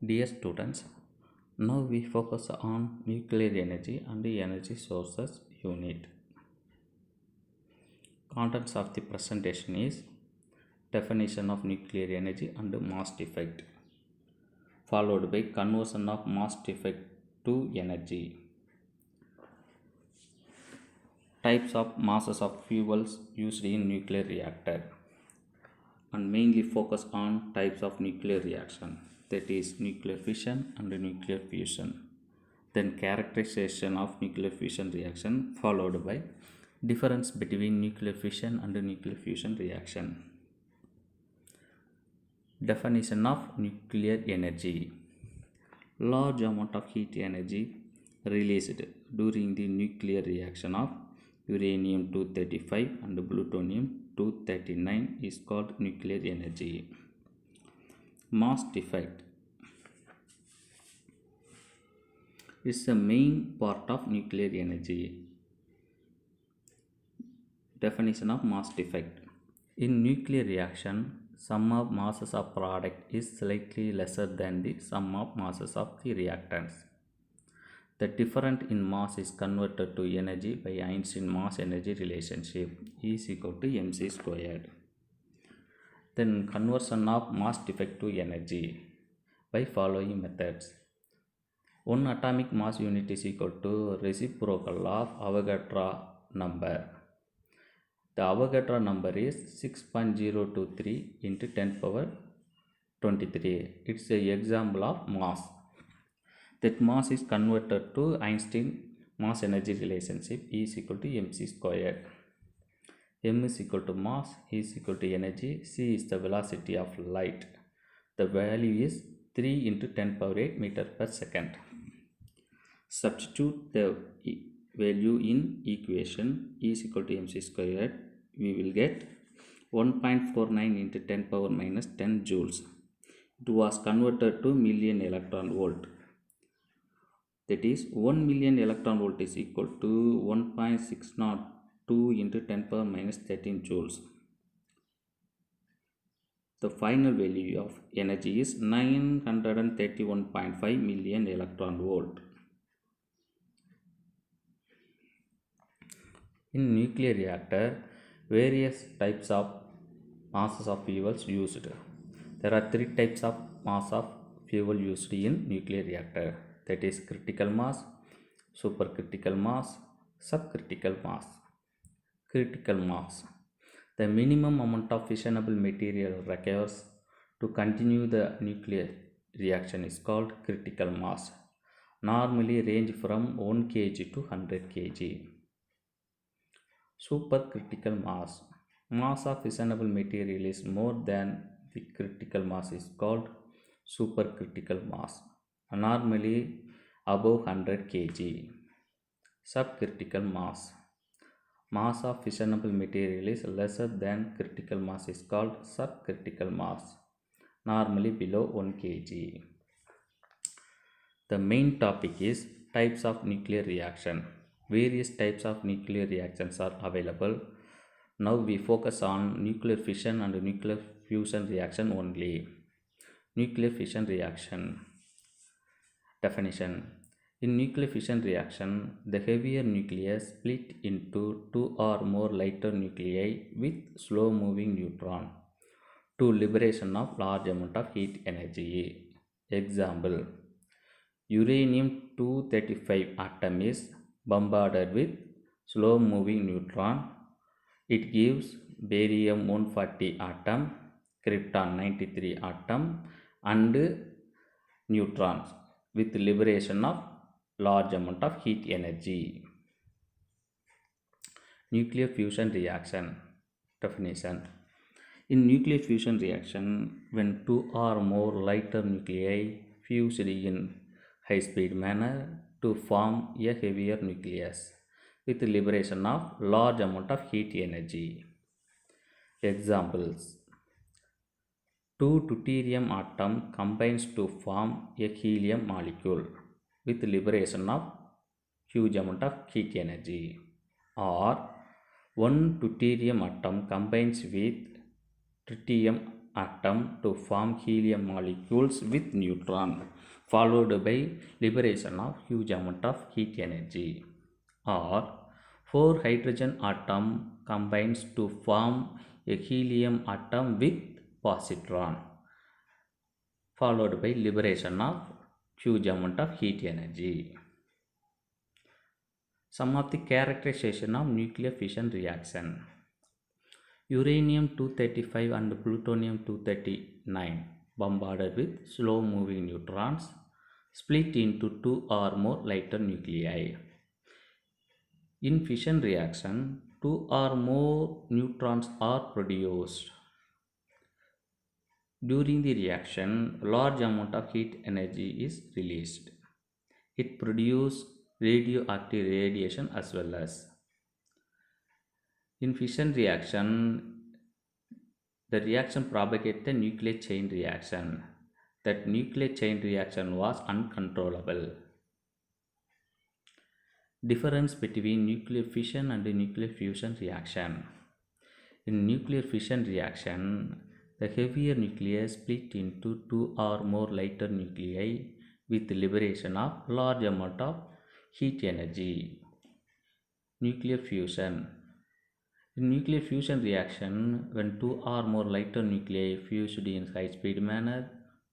Dear students, now we focus on nuclear energy and the energy sources unit. Contents of the presentation is definition of nuclear energy and mass effect, followed by conversion of mass effect to energy, types of masses of fuels used in nuclear reactor, and mainly focus on types of nuclear reaction, that is nuclear fission and nuclear fusion. Then characterization of nuclear fusion reaction followed by difference between nuclear fission and nuclear fusion reaction. Definition of nuclear energy: large amount of heat energy released during the nuclear reaction of uranium 235 and plutonium 239 is called nuclear energy. Mass effect is the main part of nuclear energy. Definition of mass effect: in nuclear reaction, sum of masses of product is slightly lesser than the sum of masses of the reactants. The difference in mass is converted to energy by Einstein mass energy relationship E is equal to mc squared. Then conversion of mass effect to energy by following methods. One atomic mass unit is equal to reciprocal of Avogadro number. The Avogadro number is 6.023 into 10 power 23. It's an example of mass. That mass is converted to Einstein mass energy relationship E is equal to mc squared. M is equal to mass, E is equal to energy, C is the velocity of light. The value is 3 into 10 power 8 meter per second. Substitute the value in equation E is equal to mc squared. We will get 1.49 into 10 power minus 10 joules. It was converted to million electron volt. That is 1 million electron volt is equal to 1.602 into 10 power minus 13 joules. The final value of energy is 931.5 million electron volt. In nuclear reactor, various types of masses of fuels used. There are three types of mass of fuel used in nuclear reactor, that is critical mass, supercritical mass, subcritical mass. Critical mass: the minimum amount of fissionable material requires to continue the nuclear reaction is called critical mass, normally range from 1 kg to 100 kg. Supercritical mass: mass of fissionable material is more than the critical mass is called supercritical mass, normally above 100 kg. Subcritical mass: mass of fissionable material is lesser than critical mass is called subcritical mass, normally below 1 kg. The main topic is types of nuclear reaction. Various types of nuclear reactions are available. Now we focus on nuclear fission and nuclear fusion reaction only. Nuclear fission reaction. Definition: in nuclear fission reaction, the heavier nucleus split into two or more lighter nuclei with slow moving neutron to liberation of large amount of heat energy. Example: uranium 235 atom is bombarded with slow moving neutron. It gives barium 140 atom, krypton 93 atom and neutrons with liberation of large amount of heat energy. Nuclear fusion reaction. Definition: in nuclear fusion reaction, when two or more lighter nuclei fuse in high speed manner to form a heavier nucleus with liberation of large amount of heat energy. Examples: two deuterium atom combines to form a helium molecule with liberation of huge amount of heat energy, or one deuterium atom combines with tritium atom to form helium molecules with neutron, followed by liberation of huge amount of heat energy. Or four hydrogen atom combines to form a helium atom with positron, followed by liberation of huge amount of heat energy. Some of the characterization of nuclear fission reaction. Uranium 235 and plutonium 239 bombarded with slow moving neutrons split into two or more lighter nuclei. In fission reaction, two or more neutrons are produced. During the reaction, large amount of heat energy is released. It produces radioactive radiation as well as. In fission reaction, the reaction propagates the nuclear chain reaction. That nuclear chain reaction was uncontrollable. Difference between nuclear fission and nuclear fusion reaction. In nuclear fission reaction, the heavier nuclei split into two or more lighter nuclei with liberation of large amount of heat energy. Nuclear fusion. In nuclear fusion reaction, when two or more lighter nuclei fused in high-speed manner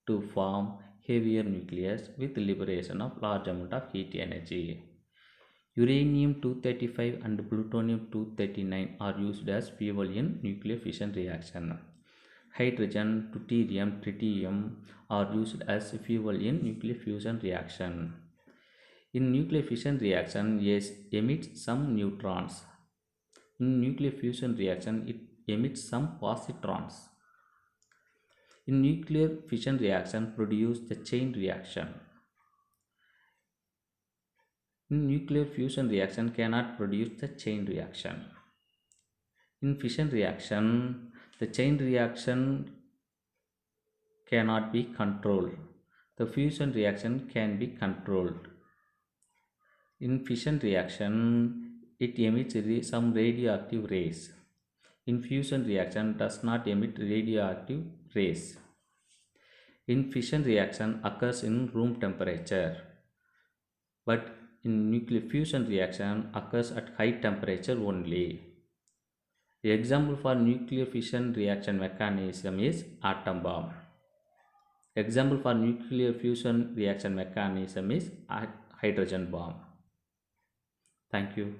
to form heavier nucleus with liberation of large amount of heat energy. Uranium 235 and plutonium 239 are used as fuel in nuclear fission reaction. Hydrogen, deuterium, tritium are used as fuel in nuclear fusion reaction. In nuclear fission reaction, it emits some neutrons. In nuclear fusion reaction, it emits some positrons. In nuclear fission reaction, produce the chain reaction. In nuclear fusion reaction cannot produce the chain reaction. In fission reaction, the chain reaction cannot be controlled. The fusion reaction can be controlled. In fission reaction, it emits some radioactive rays. In fusion reaction, does not emit radioactive rays. In fission reaction occurs in room temperature, but in nuclear fusion reaction occurs at high temperature only. The example for nuclear fission reaction mechanism is atom bomb. Example for nuclear fusion reaction mechanism is hydrogen bomb. Thank you.